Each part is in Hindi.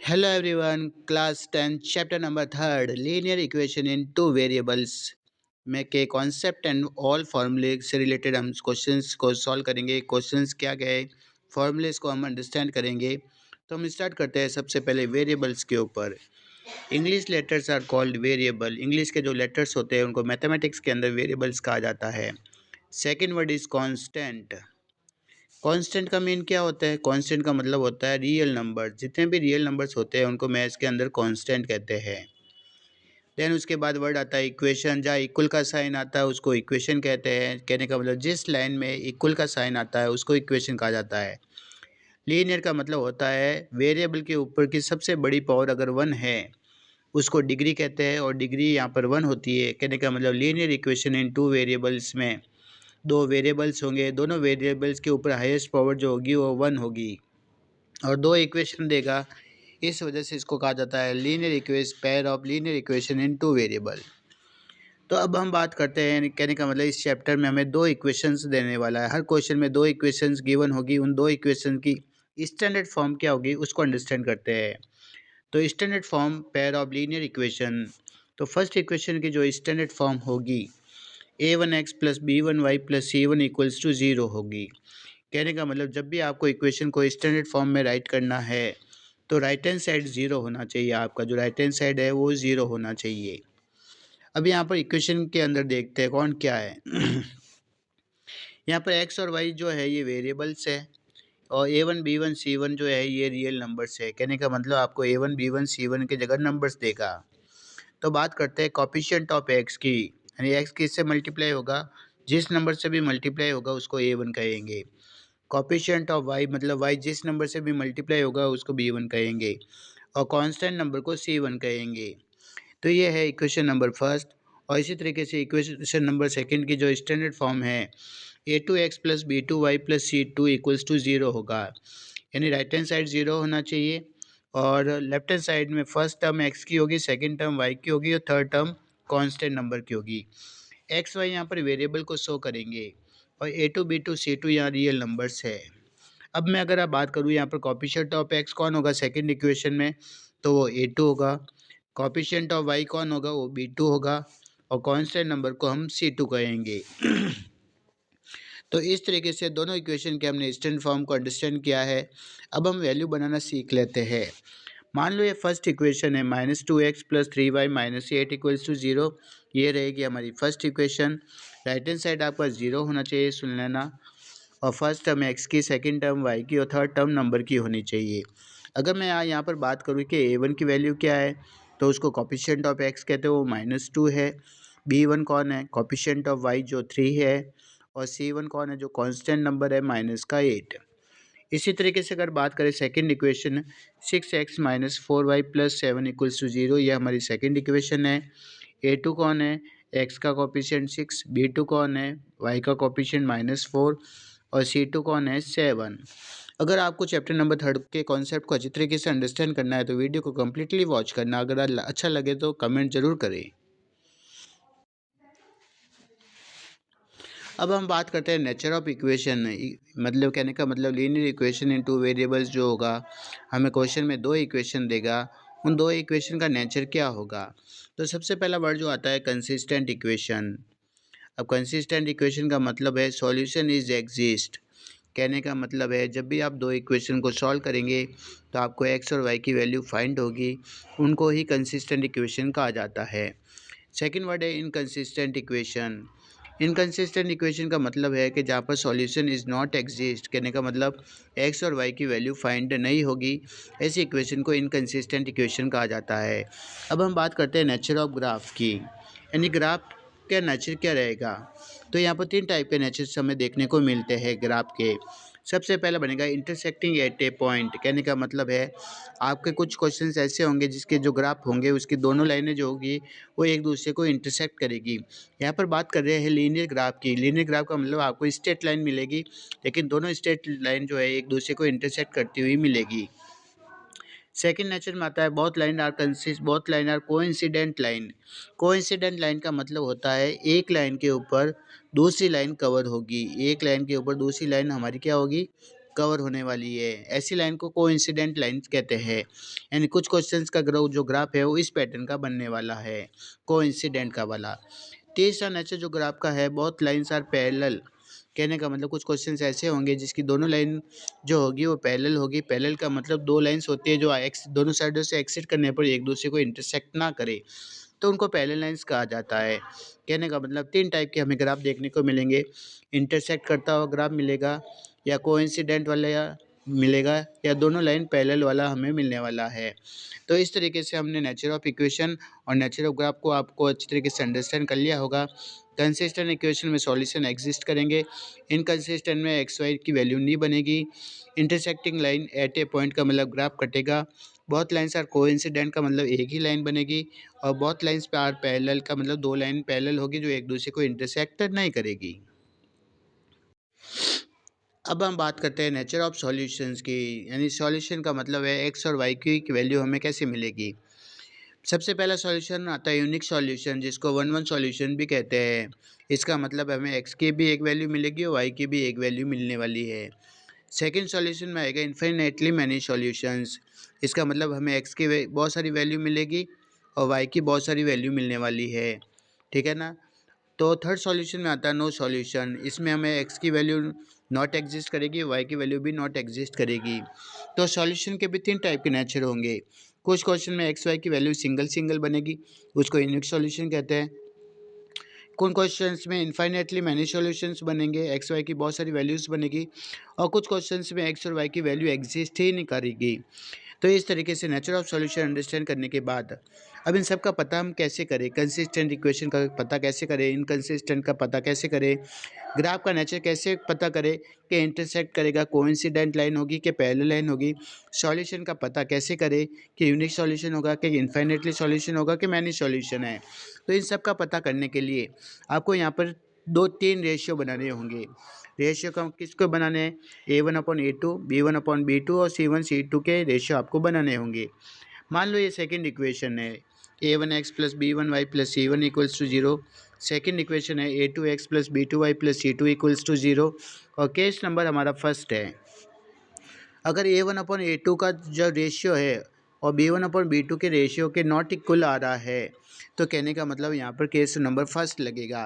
Hello everyone, class 10, chapter number 3, linear equation in two variables में के कॉन्सेप्ट एंड ऑल फार्मूले से रिलेटेड हम क्वेश्चंस को सॉल्व करेंगे। क्वेश्चंस क्या क्या है, फार्मूलेस को हम अंडरस्टैंड करेंगे। तो हम स्टार्ट करते हैं सबसे पहले वेरिएबल्स के ऊपर। English letters are called variable. English के जो लेटर्स होते हैं उनको मैथमेटिक्स के अंदर वेरिएबल्स कहा जाता है। Second word is constant. Constant का मीन क्या होता है? कांस्टेंट का मतलब होता है रियल नंबर। जितने भी रियल नंबर्स होते हैं उनको मैथ्स के अंदर कांस्टेंट कहते हैं। देन उसके बाद वर्ड आता है इक्वेशन। जहाँ इक्वल का साइन आता है उसको इक्वेशन कहते हैं। कहने का मतलब जिस लाइन में इक्वल का साइन आता है उसको इक्वेशन कहा जाता है। लीनियर का मतलब होता है वेरिएबल के ऊपर की सबसे बड़ी पावर अगर 1 है उसको डिग्री कहते हैं, और डिग्री यहाँ पर 1 होती है। कहने का मतलब linear equation in two variables में दो वेरिएबल्स होंगे, दोनों वेरिएबल्स के ऊपर हाईएस्ट पावर जो होगी वो 1 होगी और दो इक्वेशन देगा। इस वजह से इसको कहा जाता है linear equation, pair of linear equation in two variable. तो अब हम बात करते हैं, कहने का मतलब इस चैप्टर में हमें दो इक्वेशंस देने वाला है। हर क्वेश्चन में दो इक्वेशंस गिवन होगी। उन दो इक्वेशन की स्टैंडर्ड फॉर्म क्या होगी उसको अंडरस्टैंड करते हैं। तो standard form pair of linear equation. तो फर्स्ट इक्वेशन की जो स्टैंडर्ड फॉर्म होगी a1x plus b1y plus c1 equals to 0 होगी। कहने का मतलब जब भी आपको इक्वेशन को स्टैंडर्ड फॉर्म में राइट करना है तो राइट हैंड साइड 0 होना चाहिए। आपका जो राइट हैंड साइड है वो 0 होना चाहिए। अब यहाँ पर इक्वेशन के अंदर देखते हैं कौन क्या है। यहाँ पर x और y जो है ये वेरिएबल्स है, और a1 b1 c1 जो है ये रियल नंबर्स है। कहने का मतलब आपको a1 b1 c1 के जगह नंबर्स देगा। तो बात करते हैं कोफिशिएंट ऑफ x की, यानी x किससे मल्टीप्लाई होगा, जिस नंबर से भी मल्टीप्लाई होगा उसको a1 कहेंगे। कोफिशिएंट ऑफ y मतलब y जिस नंबर से भी मल्टीप्लाई होगा उसको b1 कहेंगे, और कांस्टेंट नंबर को c1 कहेंगे। तो ये है इक्वेशन नंबर फर्स्ट। और इसी तरीके से इक्वेशन नंबर सेकंड की जो स्टैंडर्ड फॉर्म है a2x plus b2y plus c2 equals to 0 होगा। यानी राइट हैंड साइड 0 होना चाहिए, और लेफ्ट हैंड साइड में फर्स्ट टर्म x की होगी, सेकंड टर्म y की होगी, और थर्ड टर्म कांस्टेंट नंबर की होगी। एक्स वाई यहाँ पर वेरिएबल को शो करेंगे, और a2 b2 c2 यहाँ रियल नंबर्स है। अब मैं अगर आप बात करूँ यहाँ पर कोफिशिएंट ऑफ x कौन होगा सेकंड इक्वेशन में, तो वो a2 होगा। कोफिशिएंट ऑफ y कौन होगा, वो b2 होगा, और कांस्टेंट नंबर को हम c2 कहेंगे। तो इस तरीके से दोनों इक्वेशन के हमने स्टैंडर्ड फॉर्म को अंडरस्टैंड किया है। अब हम वैल्यू बनाना सीख लेते हैं। मान लो ये फर्स्ट इक्वेशन है -2x plus 3y minus 8 equals to 0। ये रहेगी हमारी first equation. Right hand side आपका 0 होना चाहिए, सुन लेना। और फर्स्ट टर्म x की, सेकंड टर्म y की, और थर्ड टर्म नंबर की होनी चाहिए। अगर मैं यहाँ पर बात करूँ कि a1 की वैल्यू क्या है, तो उसको कोफिशिएंट ऑफ x कहते हैं, वो -2 है। b1 कौन है, कोफिशिएंट ऑफ y जो 3 है, और c1 कौन है जो कांस्टेंट नंबर है -8। इसी तरीके से अगर बात करें second equation 6x minus 4y plus 7 equals to 0, ये हमारी सेकंड इक्वेशन है। a2 कौन है, x का कोफिशिएंट 6, b2 कौन है, y का कोफिशिएंट -4, और c2 कौन है 7। अगर आपको चैप्टर नंबर 3 के कॉन्सेप्ट को अच्छी तरीके से अंडरस्टैंड करना है तो वीडियो को कम्प्लीटली वॉच करना। अगर अच्छा लगे तो कमेंट ज़रूर करें। अब हम बात करते हैं नेचर ऑफ इक्वेशन। मतलब कहने का मतलब linear equation in two variables जो होगा, हमें क्वेश्चन में दो इक्वेशन देगा, उन दो इक्वेशन का नेचर क्या होगा। तो सबसे पहला वर्ड जो आता है कंसिस्टेंट इक्वेशन। अब कंसिस्टेंट इक्वेशन का मतलब है सॉल्यूशन इज एग्जिस्ट। कहने का मतलब है जब भी आप दो इक्वेशन को सॉल्व करेंगे तो आपको एक्स और वाई की वैल्यू फाइंड होगी, उनको ही कंसिस्टेंट इक्वेशन कहा जाता है। सेकंड वर्ड है इनकंसिस्टेंट इक्वेशन। इनकंसिस्टेंट इक्वेशन का मतलब है कि जहाँ पर सॉल्यूशन इज़ नॉट एग्जिस्ट, कहने का मतलब एक्स और वाई की वैल्यू फाइंड नहीं होगी, ऐसी इक्वेशन को इनकंसिस्टेंट इक्वेशन कहा जाता है। अब हम बात करते हैं नेचर ऑफ ग्राफ की, यानी ग्राफ का नेचर क्या रहेगा। तो यहाँ पर तीन टाइप के नेचर्स हमें देखने को मिलते हैं ग्राफ के। सबसे पहला बनेगा इंटरसेक्टिंग एट ए पॉइंट। कहने का मतलब है आपके कुछ क्वेश्चंस ऐसे होंगे जिसके जो ग्राफ होंगे उसकी दोनों लाइनें जो होगी वो एक दूसरे को इंटरसेक्ट करेगी। यहाँ पर बात कर रहे हैं लीनियर ग्राफ की। लीनियर ग्राफ का मतलब आपको स्ट्रेट लाइन मिलेगी, लेकिन दोनों स्ट्रेट लाइन जो है एक दूसरे को इंटरसेक्ट करती हुई मिलेगी। सेकंड नेचर में आता है both line are coincident line. Coincident line का मतलब होता है एक लाइन के ऊपर दूसरी लाइन कवर होगी, एक लाइन के ऊपर दूसरी लाइन हमारी क्या होगी, कवर होने वाली है। ऐसी लाइन को कोइंसिडेंट लाइन कहते हैं, यानी कुछ क्वेश्चंस का जो ग्राफ है वो इस पैटर्न का बनने वाला है, कोइंसिडेंट का वाला। तीसरा नेचर जो ग्राफ का है, बोथ लाइन्स आर पैरेलल। कहने का मतलब कुछ क्वेश्चंस ऐसे होंगे जिसकी दोनों लाइन जो होगी वो पैरेलल होगी। पैरेलल का मतलब दो लाइन्स होती है जो दोनों साइडों से एक्सिट करने पर एक दूसरे को इंटरसेक्ट ना करे, तो उनको पैरेलल लाइन्स कहा जाता है। कहने का मतलब तीन टाइप के हमें ग्राफ देखने को मिलेंगे, इंटरसेक्ट करता हुआ ग्राफ मिलेगा, या कोइंसिडेंट वाला या मिलेगा, या दोनों लाइन पैरेलल वाला हमें मिलने वाला है। तो इस तरीके से हमने नेचर ऑफ इक्वेशन और नेचर ऑफ ग्राफ को आपको अच्छी तरीके से अंडरस्टैंड कर लिया होगा। कंसिस्टेंट इक्वेशन में सॉल्यूशन एग्जिस्ट करेंगे, इनकंसिस्टेंट में एक्स वाई की वैल्यू नहीं बनेगी। Intersecting line at a point का मतलब ग्राफ कटेगा। बहुत लाइन्स आर कोइंसिडेंट का मतलब एक ही लाइन बनेगी, और बहुत लाइन्स पे आर पैरेलल का मतलब दो लाइन पैरेलल होगी जो एक दूसरे को इंटरसेक्ट नहीं करेगी। अब हम बात करते हैं नेचर ऑफ सॉल्यूशंस की, यानी सॉल्यूशन का मतलब है एक्स और वाई की वैल्यू हमें कैसे मिलेगी। सबसे पहला सॉल्यूशन आता है यूनिक सॉल्यूशन, जिसको वन वन सॉल्यूशन भी कहते हैं। इसका मतलब हमें एक्स की भी एक वैल्यू मिलेगी और वाई की भी एक वैल्यू मिलने वाली है। सेकंड सॉल्यूशन में आएगा इन्फिनेटली मैनी सॉल्यूशंस। इसका मतलब हमें एक्स की बहुत सारी वैल्यू मिलेगी और वाई की बहुत सारी वैल्यू मिलने वाली है, ठीक है ना। तो थर्ड सॉल्यूशन में आता है नो सॉल्यूशन। इसमें हमें एक्स की वैल्यू नॉट एग्जिस्ट करेगी, वाई की वैल्यू भी नॉट एग्जिस्ट करेगी। तो सॉल्यूशन के भी तीन टाइप के नेचर होंगे। कुछ क्वेश्चन में एक्स वाई की वैल्यू सिंगल सिंगल बनेगी, उसको यूनिक सॉल्यूशन कहते हैं। कुछ क्वेश्चंस में इन्फाइनेटली मैनी सॉल्यूशंस बनेंगे, एक्स वाई की बहुत सारी वैल्यूज़ बनेगी, और कुछ क्वेश्चंस में एक्स और वाई की वैल्यू एग्जिस्ट ही नहीं करेगी। तो इस तरीके से नेचर ऑफ सॉल्यूशन अंडरस्टैंड करने के बाद अब इन सब का पता हम कैसे करें, कंसिस्टेंट इक्वेशन का पता कैसे करें, इनकंसिस्टेंट का पता कैसे करें, ग्राफ का नेचर कैसे पता करें कि इंटरसेक्ट करेगा, कोइंसिडेंट लाइन होगी कि पैरेलल लाइन होगी, सॉल्यूशन का पता कैसे करें कि यूनिक सॉल्यूशन होगा कि इन्फाइनेटली सॉल्यूशन होगा कि मैनी सॉल्यूशन है। तो इन सब का पता करने के लिए आपको यहाँ पर दो तीन रेशियो बनाने होंगे। रेशियो का किसको बनाने हैं, A1/A2, B1/B2 और C1/C2 के रेशियो आपको बनाने होंगे। मान लो ये सेकंड इक्वेशन है, A1x + B1y + C1 = 0। Second equation है A2x + B2y + C2 = 0, और केस नंबर हमारा फर्स्ट है। अगर A1/A2 का जो रेशियो है और B1/B2 के रेशियो के नॉट इक्वल आ रहा है, तो कहने का मतलब यहाँ पर केस नंबर फर्स्ट लगेगा।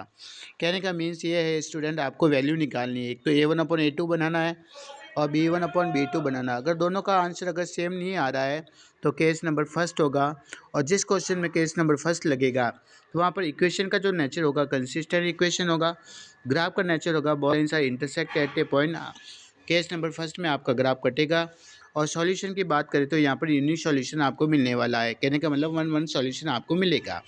कहने का मीन्स ये है स्टूडेंट, आपको वैल्यू निकालनी है, एक तो A1/A2 बनाना है और B1/B2 बनाना। अगर दोनों का आंसर अगर सेम नहीं आ रहा है तो केस नंबर फर्स्ट होगा, और जिस क्वेश्चन में केस नंबर फर्स्ट लगेगा तो वहाँ पर इक्वेशन का जो नेचर होगा कंसिस्टेंट इक्वेशन होगा, ग्राफ का नेचर होगा both lines are intersect at a point. Case number first में आपका ग्राफ कटेगा। और सॉल्यूशन की बात करें तो यहाँ पर यूनिक सॉल्यूशन आपको मिलने वाला है, कहने का मतलब वन वन सॉल्यूशन आपको मिलेगा।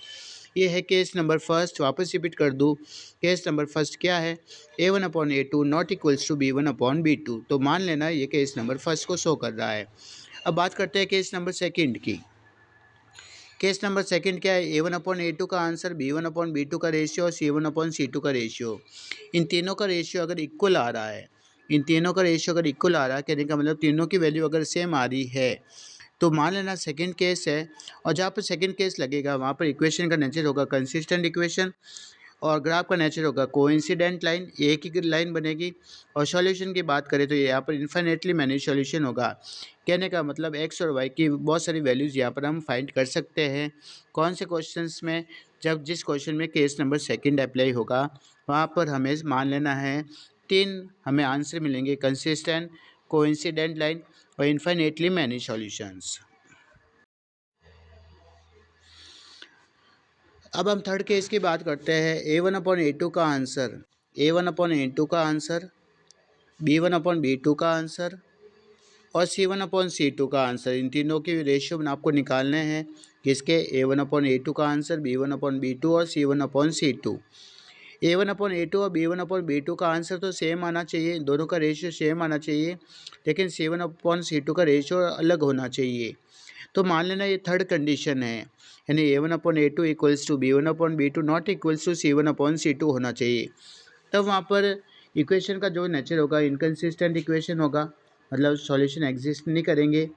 ये है केस नंबर फर्स्ट। वापस रिपीट कर दूँ, केस नंबर फर्स्ट क्या है, A1/A2 not equals to B1/B2। तो मान लेना ये केस नंबर फर्स्ट को शो कर रहा है। अब बात करते हैं केस नंबर सेकंड की। केस नंबर सेकंड क्या है, A1/A2 का आंसर, B1/B2 का रेशियो और C1/C2 का रेशियो। इन तीनों का रेशियो अगर इक्वल आ रहा है, इन तीनों का रेशियो अगर इक्वल आ रहा है, कहने का मतलब तीनों की वैल्यू अगर सेम आ रही है, तो मान लेना सेकंड केस है। और जहाँ पर सेकंड केस लगेगा वहाँ पर इक्वेशन का नेचर होगा कंसिस्टेंट इक्वेशन, और ग्राफ का नेचर होगा कोइंसिडेंट लाइन, एक ही लाइन बनेगी। और सॉल्यूशन की बात करें तो यहाँ पर इन्फिनेटली मैनी सॉल्यूशन होगा। कहने का मतलब एक्स और वाई की बहुत सारी वैल्यूज़ यहाँ पर हम फाइंड कर सकते हैं। कौन से क्वेश्चंस में, जब जिस क्वेश्चन में केस नंबर सेकंड अप्लाई होगा वहाँ पर हमें मान लेना है तीन हमें आंसर मिलेंगे, कंसिस्टेंट, कोइंसिडेंट लाइन और इन्फिनेटली मैनी सॉल्यूशंस। अब हम थर्ड केस की बात करते हैं। A1/A2 का आंसर, A1/A2 का आंसर, B1/B2 का आंसर और C1/C2 का आंसर। इन तीनों की रेशियो आपको निकालने हैं, किसके, A1/A2 का आंसर, B1/B2 और C1/C2। A1/A2 और B1/B2 का आंसर तो सेम आना चाहिए, दोनों का रेशियो सेम आना चाहिए, लेकिन C1/C2 का रेशियो अलग होना चाहिए। तो मान लेना ये थर्ड कंडीशन है, यानी A1/A2 equals to B1/B2 not equals to C1/C2 होना चाहिए। तब वहाँ पर इक्वेशन का जो नेचर होगा इनकंसिस्टेंट इक्वेशन होगा, मतलब सॉल्यूशन एग्जिस्ट नहीं करेंगे।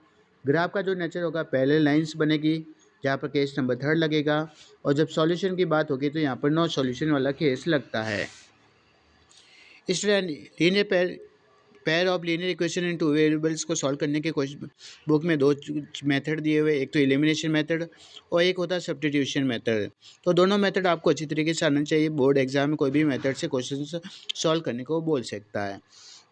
ग्राफ का जो नेचर होगा पैरेलल लाइंस बनेगी, जहाँ पर केस नंबर थर्ड लगेगा। और जब सॉल्यूशन की बात होगी तो यहाँ पर नो सॉल्यूशन वाला केस लगता है। Student, pair of linear equation in two variables को सॉल्व करने के क्वेश्चन बुक में दो मेथड दिए हुए, एक तो एलिमिनेशन मेथड और एक होता है सब्स्टिट्यूशन मेथड। तो दोनों मेथड आपको अच्छी तरीके से आना चाहिए। बोर्ड एग्जाम में कोई भी मेथड से क्वेश्चन सॉल्व करने को बोल सकता है।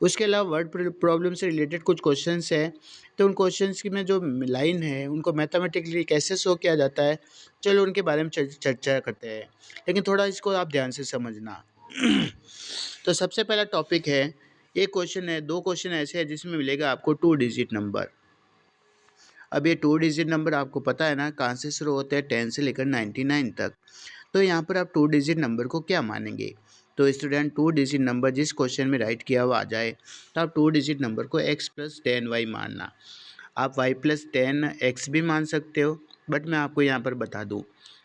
उसके अलावा वर्ड प्रॉब्लम से रिलेटेड कुछ क्वेश्चंस है, तो उन क्वेश्चंस की में जो लाइन है उनको मैथमेटिकली कैसे शो किया जाता है, चलो उनके बारे में चर्चा करते हैं, लेकिन थोड़ा इसको आप ध्यान से समझना। तो सबसे पहला टॉपिक है, एक क्वेश्चन है, दो क्वेश्चन ऐसे हैं जिसमें मिलेगा आपको 2 डिजिट नंबर। अब ये 2 डिजिट नंबर आपको पता है ना कहाँ से शुरू होते हैं, 10 से लेकर 99 तक। तो यहाँ पर आप 2 डिजिट नंबर को क्या मानेंगे? तो स्टूडेंट 2 डिजिट नंबर जिस क्वेश्चन में राइट किया हुआ आ जाए तो आप 2 डिजिट नंबर को x + 10y मानना। आप y + 10x भी मान सकते हो, बट मैं आपको यहाँ पर बता दूँ,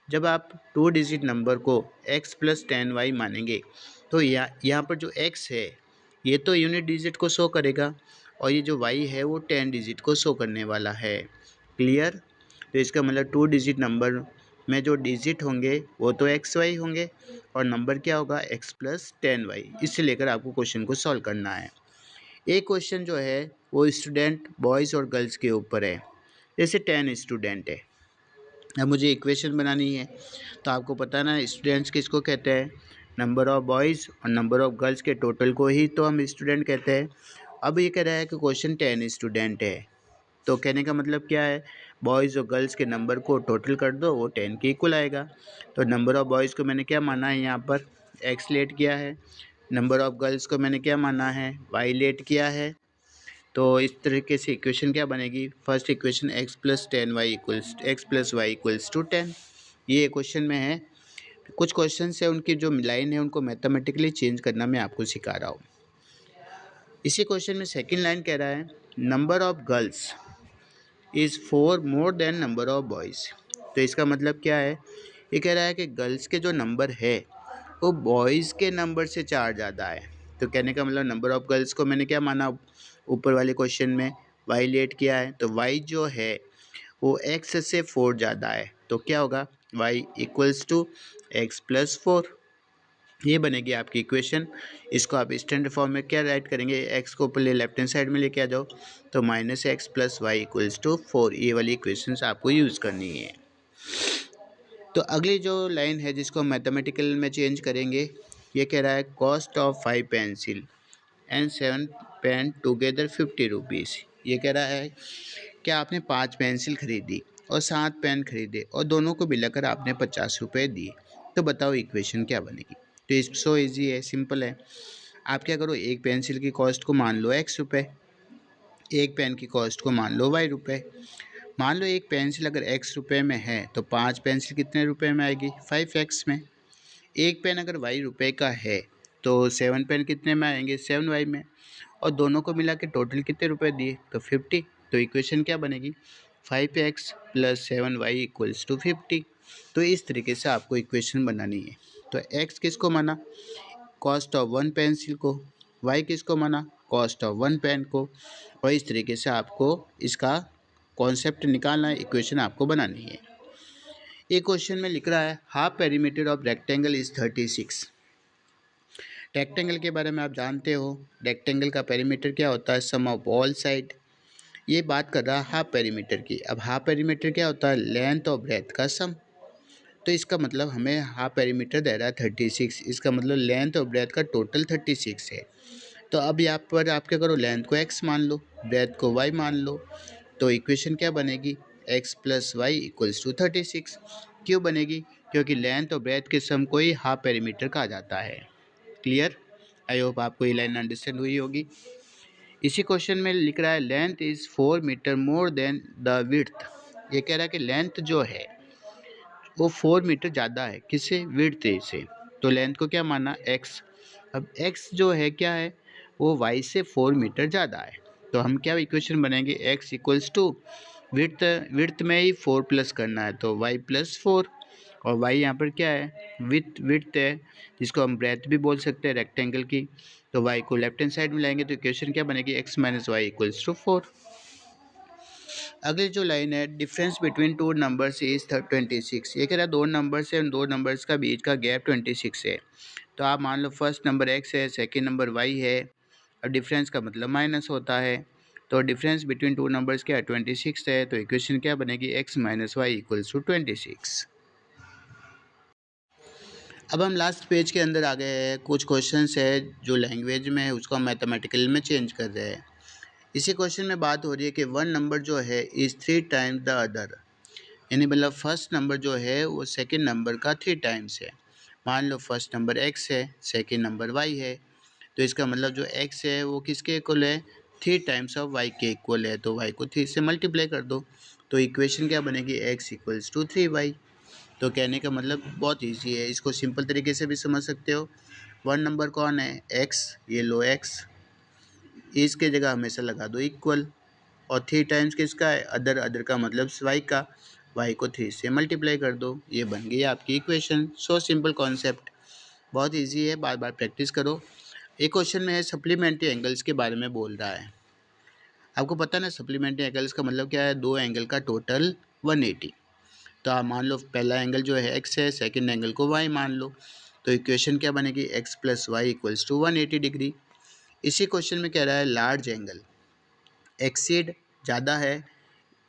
जब आप 2 डिजिट नंबर को x + 10y मानेंगे तो यहाँ पर जो x है ये तो यूनिट डिजिट को शो करेगा और ये जो y है वो 10 डिजिट को शो करने वाला है। क्लियर? तो इसका मतलब 2 डिजिट नंबर में जो डिजिट होंगे वो तो एक्स वाई होंगे और नंबर क्या होगा x + 10y। इससे लेकर आपको क्वेश्चन को सॉल्व करना है। एक क्वेश्चन जो है वो स्टूडेंट बॉयज़ और गर्ल्स के ऊपर है। जैसे 10 स्टूडेंट है, अब मुझे इक्वेशन बनानी है, तो आपको पता ना स्टूडेंट्स किसको कहते हैं, नंबर ऑफ़ बॉयज़ और नंबर ऑफ़ गर्ल्स के टोटल को ही तो हम स्टूडेंट कहते हैं। अब ये कह रहा है कि क्वेश्चन 10 स्टूडेंट है, तो कहने का मतलब क्या है, बॉयज़ और गर्ल्स के नंबर को टोटल कर दो, वो 10 के इक्वल आएगा। तो नंबर ऑफ़ बॉयज़ को मैंने क्या माना है, यहाँ पर x लेट किया है, नंबर ऑफ़ गर्ल्स को मैंने क्या माना है, y लेट किया है। तो इस तरीके से इक्वेशन क्या बनेगी, फर्स्ट इक्वेशन x + 10y = 10। ये क्वेश्चन में है। कुछ क्वेश्चन है उनकी जो लाइन है उनको मैथमेटिकली चेंज करना मैं आपको सिखा रहा हूँ। इसी क्वेश्चन में सेकंड लाइन कह रहा है, number of girls is 4 more than number of boys. तो इसका मतलब क्या है, ये कह रहा है कि गर्ल्स के जो नंबर है वो बॉयज़ के नंबर से 4 ज़्यादा है। तो कहने का मतलब नंबर ऑफ़ गर्ल्स को मैंने क्या माना, ऊपर वाले क्वेश्चन में y लेट किया है, तो y जो है वो x से 4 ज़्यादा है, तो क्या होगा, y = x + 4। ये बनेगी आपकी इक्वेशन। इसको आप स्टैंडर्ड फॉर्म में क्या राइट करेंगे, x को पहले लेफ्ट हैंड साइड में लेके आ जाओ, तो -x + y = 4। ये वाली इक्वेशंस आपको यूज़ करनी है। तो अगली जो लाइन है जिसको मैथमेटिकल में चेंज करेंगे, ये कह रहा है cost of 5 pencil and 7 pen together 50 rupees. ये कह रहा है कि आपने 5 पेंसिल खरीदी और 7 पेन खरीदे और दोनों को मिलाकर आपने 50 रुपये दिए, तो बताओ इक्वेशन क्या बनेगी। तो इस सो ईजी है, सिंपल है। आप क्या करो, एक पेंसिल की कॉस्ट को मान लो x रुपये, एक पेन की कॉस्ट को मान लो y रुपये। मान लो एक पेंसिल अगर x रुपये में है तो 5 पेंसिल कितने रुपए में आएगी, 5x में। एक पेन अगर y रुपये का है तो 7 पेन कितने में आएंगे, 7y में। और दोनों को मिला के टोटल कितने रुपए दिए, तो 50। तो इक्वेशन क्या बनेगी, 5x + 7y = 50। तो इस तरीके से आपको इक्वेशन बनानी है। तो x किसको माना, कॉस्ट ऑफ 1 पेंसिल को, y किसको माना, कॉस्ट ऑफ 1 पेन को, और इस तरीके से आपको इसका कॉन्सेप्ट निकालना है, इक्वेशन आपको बनानी है। एक क्वेश्चन में लिख रहा है, half perimeter of rectangle is 36। Rectangle के बारे में आप जानते हो, रेक्टेंगल का पेरीमीटर क्या होता है, सम ऑफ ऑल साइड। ये बात कर रहा है हाफ पेरीमीटर की। अब हाफ पेरीमीटर क्या होता है, लेंथ और ब्रेथ का सम। तो इसका मतलब हमें हाफ पेरीमीटर दे रहा है 36, इसका मतलब लेंथ और ब्रेथ का टोटल 36 है। तो अब यहाँ पर आप क्या करो, लेंथ को x मान लो, ब्रेथ को y मान लो। तो इक्वेशन क्या बनेगी, x + y = 36। क्यों बनेगी, क्योंकि लेंथ और ब्रेथ के सम को ही हाफ पेरीमीटर कहा जाता है। क्लियर? आई होप आपको ये लाइन अंडरस्टैंड हुई होगी। इसी क्वेश्चन में लिख रहा है, length is 4 metre more than the width. ये कह रहा है कि लेंथ जो है वो 4 मीटर ज़्यादा है, किससे, विड्थ से। तो लेंथ को क्या माना, x। अब x जो है क्या है, वो y से 4 मीटर ज़्यादा है। तो हम क्या इक्वेशन बनाएंगे, x = विड्थ में ही 4 प्लस करना है, तो y + 4। और y यहाँ पर क्या है, विड्थ है, जिसको हम ब्रेथ भी बोल सकते हैं रेक्टेंगल की। तो y को लेफ्ट हैंड साइड में लाएंगे तो इक्वेशन क्या बनेगी, x - y = 4। अगली जो लाइन है, डिफरेंस बिटवीन 2 नंबर्स इज़ 26। ये कह रहा है दो नंबर्स है, उन दो नंबर्स का बीच का गैप 26 है। तो आप मान लो फर्स्ट नंबर x है, सेकंड नंबर y है, और डिफरेंस का मतलब माइनस होता है। तो डिफरेंस बिटवीन टू नंबर्स क्या है 26 है, तो इक्वेशन क्या बनेगी x minus y equals to 26। अब हम लास्ट पेज के अंदर आ गए हैं। कुछ क्वेश्चंस है जो लैंग्वेज में है उसको हम मैथमेटिकल में चेंज कर रहे हैं। इसी क्वेश्चन में बात हो रही है कि वन नंबर जो है इज़ 3 टाइम्स द अदर, यानी मतलब फर्स्ट नंबर जो है वो सेकंड नंबर का 3 टाइम्स है। मान लो फर्स्ट नंबर x है, सेकंड नंबर y है, तो इसका मतलब जो x है वो किसके इक्वल है 3 टाइम्स ऑफ y के इक्वल है, तो y को 3 से मल्टीप्लाई कर दो, तो इक्वेशन क्या बनेगी x इक्वल्स टू 3y। तो कहने का मतलब बहुत ईजी है, इसको सिंपल तरीके से भी समझ सकते हो। वन नंबर कौन है x, ये लो x, इसके जगह हमेशा लगा दो इक्वल, और 3 टाइम्स किसका है अदर, अदर का मतलब y का, y को 3 से मल्टीप्लाई कर दो, ये बन गई आपकी इक्वेशन। सो सिंपल कॉन्सेप्ट, बहुत इजी है, बार बार प्रैक्टिस करो। एक क्वेश्चन में है सप्लीमेंट्री एंगल्स के बारे में बोल रहा है। आपको पता है ना सप्लीमेंट्री एंगल्स का मतलब क्या है, दो एंगल का टोटल 180। तो आप मान लो पहला एंगल जो है x है, सेकंड एंगल को y मान लो, तो इक्वेशन क्या बनेगी x plus y equals to 180 degree. इसी क्वेश्चन में कह रहा है लार्ज एंगल एक्सीड ज़्यादा है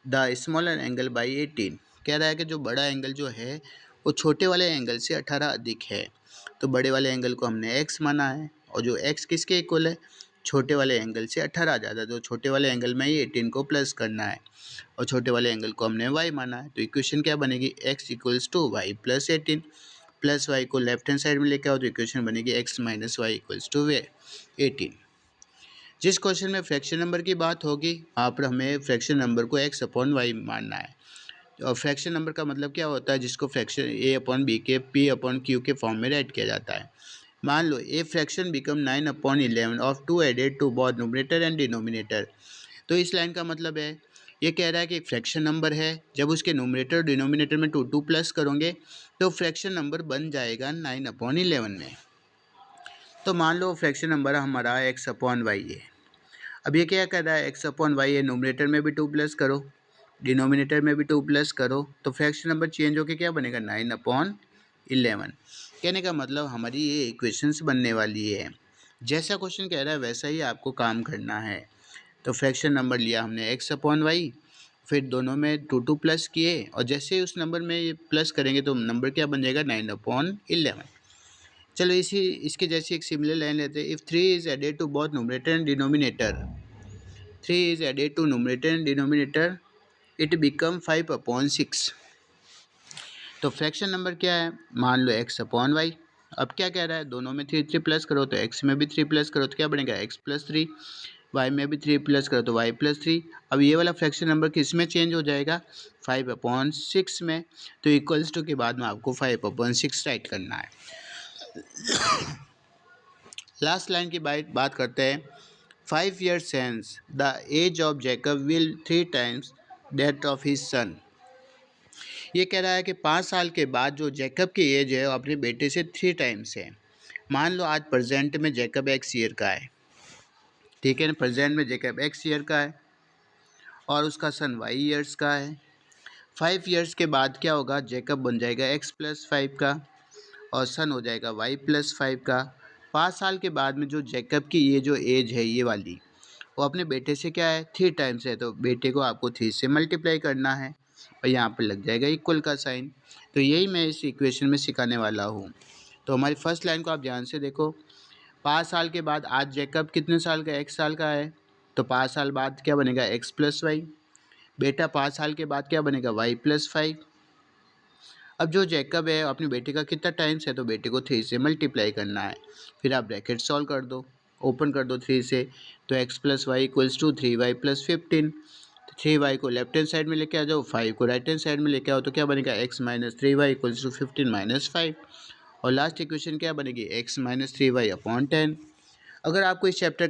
द स्मॉलर एंगल बाई 18। कह रहा है कि जो बड़ा एंगल जो है वो छोटे वाले एंगल से 18 अधिक है। तो बड़े वाले एंगल को हमने x माना है, और जो x किसके इक्वल है छोटे वाले एंगल से 18 ज़्यादा, तो छोटे वाले एंगल में ही 18 को प्लस करना है, और छोटे वाले एंगल को हमने y माना है। तो इक्वेशन क्या बनेगी x equals to y plus 18, plus y को लेफ्ट हैंड साइड में लेकर आओ तो इक्वेशन बनेगी x minus y equals to 18। जिस क्वेश्चन में फ्रैक्शन नंबर की बात होगी वहाँ पर हमें फ्रैक्शन नंबर को x अपॉन वाई मानना है। और फ्रैक्शन नंबर का मतलब क्या होता है, जिसको फ्रैक्शन a अपॉन बी के p अपॉन q के फॉर्म में राइट किया जाता है। मान लो a fraction become 9 upon 11 of 2 added to both numerator and denominator. तो इस लाइन का मतलब है, ये कह रहा है कि एक फ्रैक्शन नंबर है, जब उसके न्यूमरेटर और डिनोमिनेटर में टू प्लस करोगे तो फ्रैक्शन नंबर बन जाएगा 9 अपॉन 11 में। तो मान लो फ्रैक्शन नंबर हमारा x अपॉन वाई है। अब ये क्या कर रहा है x अपॉन वाई है, न्यूमरेटर में भी 2 प्लस करो, डिनोमिनेटर में भी 2 प्लस करो, तो फ्रैक्शन नंबर चेंज होकर क्या बनेगा 9 अपॉन 11। कहने का मतलब हमारी ये इक्वेशंस बनने वाली है। जैसा क्वेश्चन कह रहा है वैसा ही आपको काम करना है। तो फ्रैक्शन नंबर लिया हमने x अपॉन वाई, फिर दोनों में 2 प्लस किए, और जैसे ही उस नंबर में ये प्लस करेंगे तो नंबर क्या बन जाएगा 9 अपॉन 11। चलो इसके जैसी एक सिमिलर लाइन लेते हैं। If 3 is added to both numerator and denominator, 3 is added to numerator and denominator, it become 5 upon 6। तो फ्रैक्शन नंबर क्या है, मान लो x अपॉन वाई। अब क्या कह रहा है, दोनों में 3 प्लस करो तो x में भी 3 प्लस करो तो क्या बनेगा x प्लस 3, y में भी 3 प्लस करो तो y प्लस 3। अब ये वाला फ्रैक्शन नंबर किस में चेंज हो जाएगा 5 अपॉन 6 में, तो इक्वल्स टू के बाद में आपको 5 अपॉन 6 राइट करना है। लास्ट लाइन की बात करते हैं। 5 years hence the age of Jacob will 3 times that of his son। ये कह रहा है कि 5 साल के बाद जो जैकब की एज है वो अपने बेटे से 3 टाइम्स है। मान लो आज प्रेजेंट में जैकब x ईयर का है, ठीक है ना, प्रेजेंट में जैकब x ईयर का है और उसका सन y ईयर्स का है। 5 years के बाद क्या होगा, जैकब बन जाएगा x प्लस 5 का और सन हो जाएगा y प्लस 5 का। 5 साल के बाद में जो जैकब की ये जो एज है ये वाली, वो अपने बेटे से क्या है 3 टाइम्स है, तो बेटे को आपको 3 से मल्टीप्लाई करना है और यहाँ पर लग जाएगा इक्वल का साइन। तो यही मैं इस इक्वेशन में सिखाने वाला हूँ। तो हमारी फर्स्ट लाइन को आप ध्यान से देखो। 5 साल के बाद आज जैकब कितने साल का, 1 साल का है, तो 5 साल बाद क्या बनेगा x प्लस वाई। बेटा 5 साल के बाद क्या बनेगा y प्लस 5। अब जो जैकब है अपने बेटे का कितना टाइम्स है, तो बेटे को 3 से मल्टीप्लाई करना है। फिर आप ब्रैकेट सॉल्व कर दो, ओपन कर दो 3 से, तो x plus y equals to 3y plus 15। 3y को लेफ्ट हैंड साइड में लेके आ जाओ, 5 को राइट हैंड साइड में लेके आओ, तो क्या बनेगा x minus 3y equals to 15 minus 5। और लास्ट इक्वेशन क्या बनेगी x माइनस 3y अपॉन 10। अगर आपको इस चैप्टर